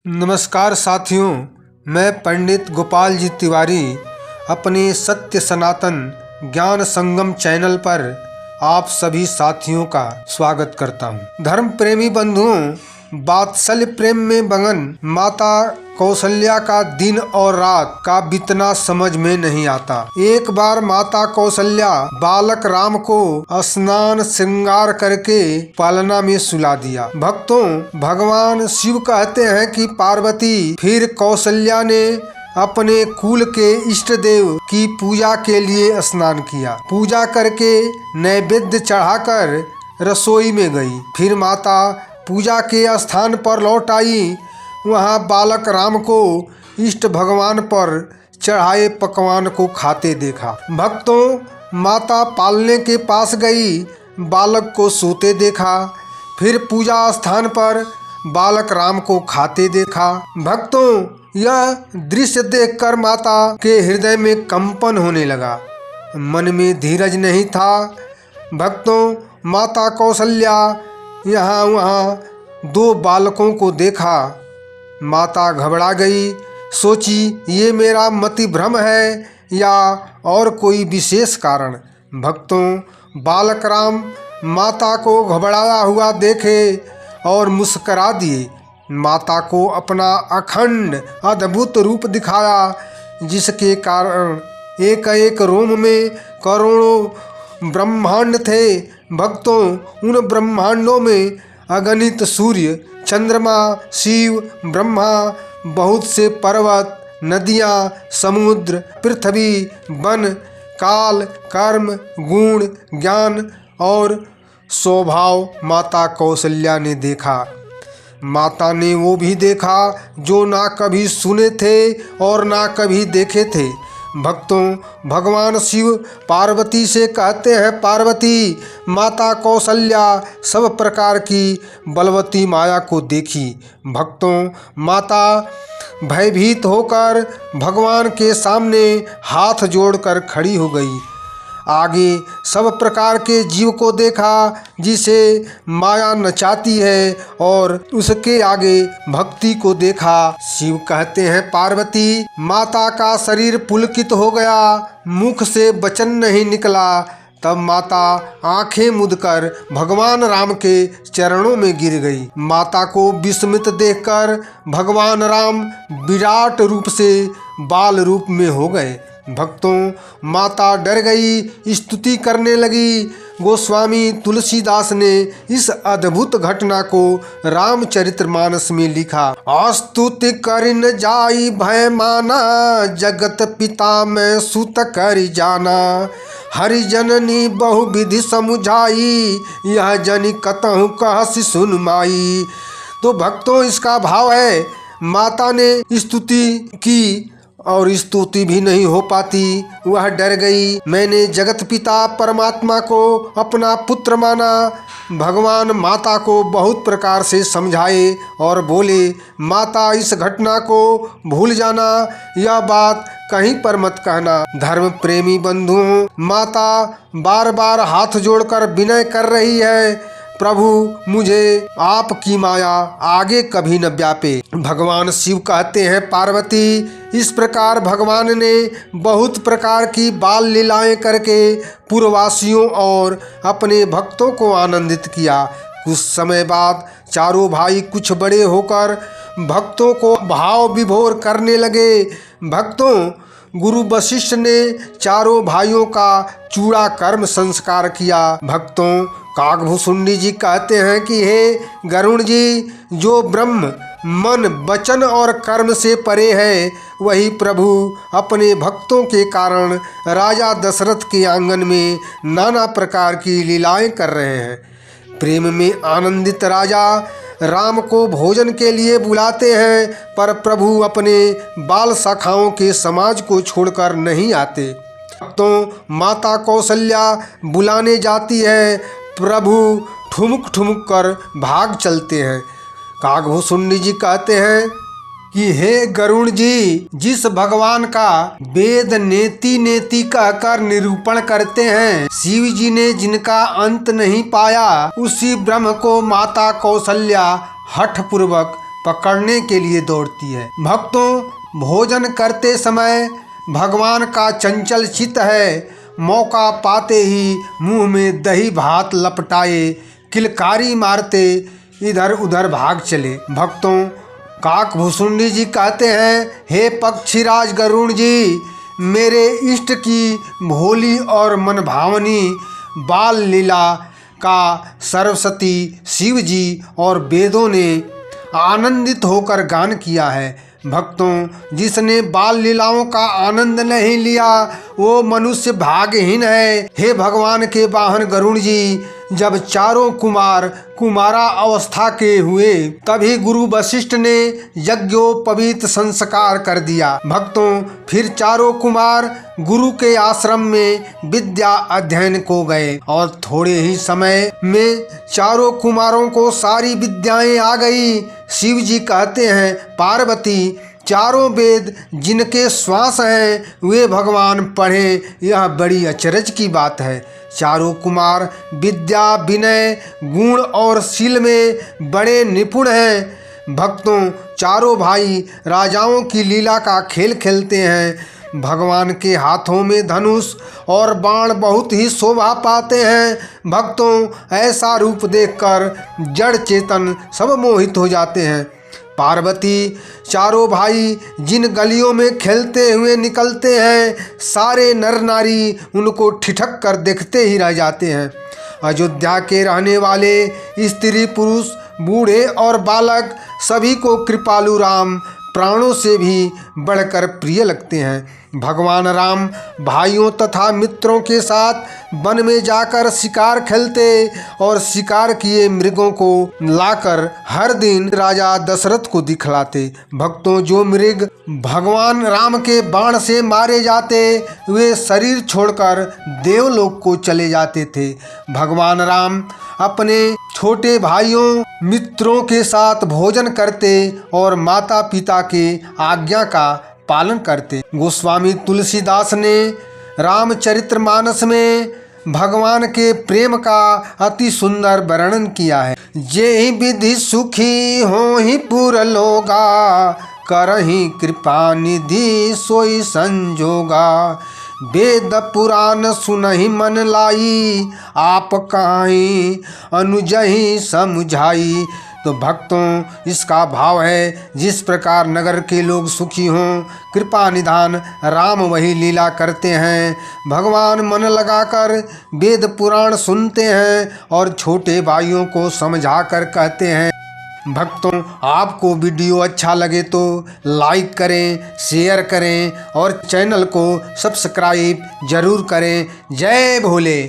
नमस्कार साथियों, मैं पंडित गोपाल जी तिवारी अपने सत्य सनातन ज्ञान संगम चैनल पर आप सभी साथियों का स्वागत करता हूं। धर्म प्रेमी बंधुओं, वात्सल्य प्रेम में मगन माता कौशल्या का दिन और रात का बीतना समझ में नहीं आता। एक बार माता कौशल्या बालक राम को स्नान श्रृंगार करके पालना में सुला दिया। भक्तों, भगवान शिव कहते हैं कि पार्वती फिर कौशल्या ने अपने कुल के इष्ट देव की पूजा के लिए स्नान किया। पूजा करके नैवेद्य चढ़ाकर रसोई में गई। फिर माता पूजा के स्थान पर लौट आई। वहाँ बालक राम को इष्ट भगवान पर चढ़ाए पकवान को खाते देखा। भक्तों, माता पालने के पास गई, बालक को सोते देखा। फिर पूजा स्थान पर बालक राम को खाते देखा। भक्तों, यह दृश्य देखकर माता के हृदय में कंपन होने लगा। मन में धीरज नहीं था। भक्तों, माता कौशल्या यहाँ वहाँ दो बालकों को देखा। माता घबरा गई, सोची ये मेरा मति भ्रम है या और कोई विशेष कारण। भक्तों, बालक राम माता को घबराया हुआ देखे और मुस्करा दिए। माता को अपना अखंड अद्भुत रूप दिखाया, जिसके कारण एक एक रोम में करोड़ों ब्रह्मांड थे। भक्तों, उन ब्रह्मांडों में अगणित सूर्य, चंद्रमा, शिव, ब्रह्मा, बहुत से पर्वत, नदियाँ, समुद्र, पृथ्वी, वन, काल, कर्म, गुण, ज्ञान और स्वभाव माता कौशल्या ने देखा। माता ने वो भी देखा जो ना कभी सुने थे और ना कभी देखे थे। भक्तों, भगवान शिव पार्वती से कहते हैं, पार्वती, माता कौशल्या सब प्रकार की बलवती माया को देखी। भक्तों, माता भयभीत होकर भगवान के सामने हाथ जोड़कर खड़ी हो गई। आगे सब प्रकार के जीव को देखा जिसे माया नचाती है और उसके आगे भक्ति को देखा। शिव कहते हैं, पार्वती, माता का शरीर पुलकित हो गया, मुख से वचन नहीं निकला। तब माता आंखें मूंदकर भगवान राम के चरणों में गिर गई। माता को विस्मित देखकर भगवान राम विराट रूप से बाल रूप में हो गए। भक्तों, माता डर गई, स्तुति करने लगी। गोस्वामी तुलसीदास ने इस अद्भुत घटना को रामचरितमानस में लिखा। स्तुति करिन जाई भय माना, जगत पिता में सुत करि जाना। हरि जननी बहु विधि समुझाई, यह जनि कतहु कहसि सुन माई। तो भक्तों, इसका भाव है, माता ने स्तुति की और स्तुति भी नहीं हो पाती। वह डर गई। मैंने जगत पिता परमात्मा को अपना पुत्र माना। भगवान माता को बहुत प्रकार से समझाए और बोले, माता, इस घटना को भूल जाना, यह बात कहीं पर मत कहना। धर्म प्रेमी बंधुओं, माता बार बार हाथ जोड़कर विनय कर रही है, प्रभु, मुझे आपकी माया आगे कभी न व्यापे। भगवान शिव कहते हैं, पार्वती, इस प्रकार भगवान ने बहुत प्रकार की बाल लीलाएं करके पूर्ववासियों और अपने भक्तों को आनंदित किया। कुछ समय बाद चारों भाई कुछ बड़े होकर भक्तों को भाव विभोर करने लगे। भक्तों, गुरु वशिष्ठ ने चारों भाइयों का चूड़ा कर्म संस्कार किया। भक्तों, काकभूषुंडी जी कहते हैं कि हे गरुण जी, जो ब्रह्म मन, वचन और कर्म से परे है, वही प्रभु अपने भक्तों के कारण राजा दशरथ के आंगन में नाना प्रकार की लीलाएं कर रहे हैं। प्रेम में आनंदित राजा राम को भोजन के लिए बुलाते हैं, पर प्रभु अपने बाल शाखाओं के समाज को छोड़कर नहीं आते। तो माता कौशल्या बुलाने जाती है, प्रभु ठुमुक ठुमुक कर भाग चलते हैं। काकभूषुंडी जी कहते हैं कि हे गरुण जी, जिस भगवान का वेद नेति नेति कहकर निरूपण करते हैं, शिव जी ने जिनका अंत नहीं पाया, उसी ब्रह्म को माता कौशल्या हठ पूर्वक पकड़ने के लिए दौड़ती है। भक्तों, भोजन करते समय भगवान का चंचल चित्त है। मौका पाते ही मुंह में दही भात लपटाए किलकारी मारते इधर उधर भाग चले। भक्तों, काकभूषुंडी जी कहते हैं, हे पक्षीराज गरुण जी, मेरे इष्ट की भोली और मनभावनी बाल लीला का सरस्वती, शिव जी और वेदों ने आनंदित होकर गान किया है। भक्तों, जिसने बाल लीलाओं का आनंद नहीं लिया वो मनुष्य भाग्यहीन है। हे भगवान के वाहन गरुण जी, जब चारों कुमार कुमारा अवस्था के हुए तभी गुरु वशिष्ठ ने यज्ञोपवीत संस्कार कर दिया। भक्तों, फिर चारों कुमार गुरु के आश्रम में विद्या अध्ययन को गए और थोड़े ही समय में चारों कुमारों को सारी विद्याएं आ गई। शिव जी कहते हैं, पार्वती, चारों वेद जिनके श्वास हैं वे भगवान पढ़ें, यह बड़ी अचरज की बात है। चारों कुमार विद्या, विनय, गुण और शील में बड़े निपुण हैं। भक्तों, चारों भाई राजाओं की लीला का खेल खेलते हैं। भगवान के हाथों में धनुष और बाण बहुत ही शोभा पाते हैं। भक्तों, ऐसा रूप देखकर जड़ चेतन सब मोहित हो जाते हैं। पार्वती, चारों भाई जिन गलियों में खेलते हुए निकलते हैं, सारे नर नारी उनको ठिठक कर देखते ही रह जाते हैं। अयोध्या के रहने वाले स्त्री पुरुष, बूढ़े और बालक सभी को कृपालु राम प्राणों से भी बढ़कर प्रिय लगते हैं। भगवान राम भाइयों तथा मित्रों के साथ वन में जाकर शिकार खेलते और शिकार किए मृगों को लाकर हर दिन राजा दशरथ को दिखलाते। भक्तों, जो मृग भगवान राम के बाण से मारे जाते वे शरीर छोड़कर देवलोक को चले जाते थे। भगवान राम अपने छोटे भाइयों मित्रों के साथ भोजन करते और माता पिता के आज्ञा का पालन करते। गोस्वामी तुलसीदास ने रामचरितमानस में भगवान के प्रेम का अति सुंदर वर्णन किया है। जेहि विधि सुखी होहि पुर लोगा, करहि कृपा निधि सोई संजोगा। वेद पुराण सुनहि मन लाई, आप काहि अनुजहि समझाई। तो भक्तों, इसका भाव है, जिस प्रकार नगर के लोग सुखी हों, कृपा निधान राम वही लीला करते हैं। भगवान मन लगाकर वेद पुराण सुनते हैं और छोटे भाइयों को समझा कर कहते हैं। भक्तों, आपको वीडियो अच्छा लगे तो लाइक करें, शेयर करें और चैनल को सब्सक्राइब जरूर करें। जय भोले।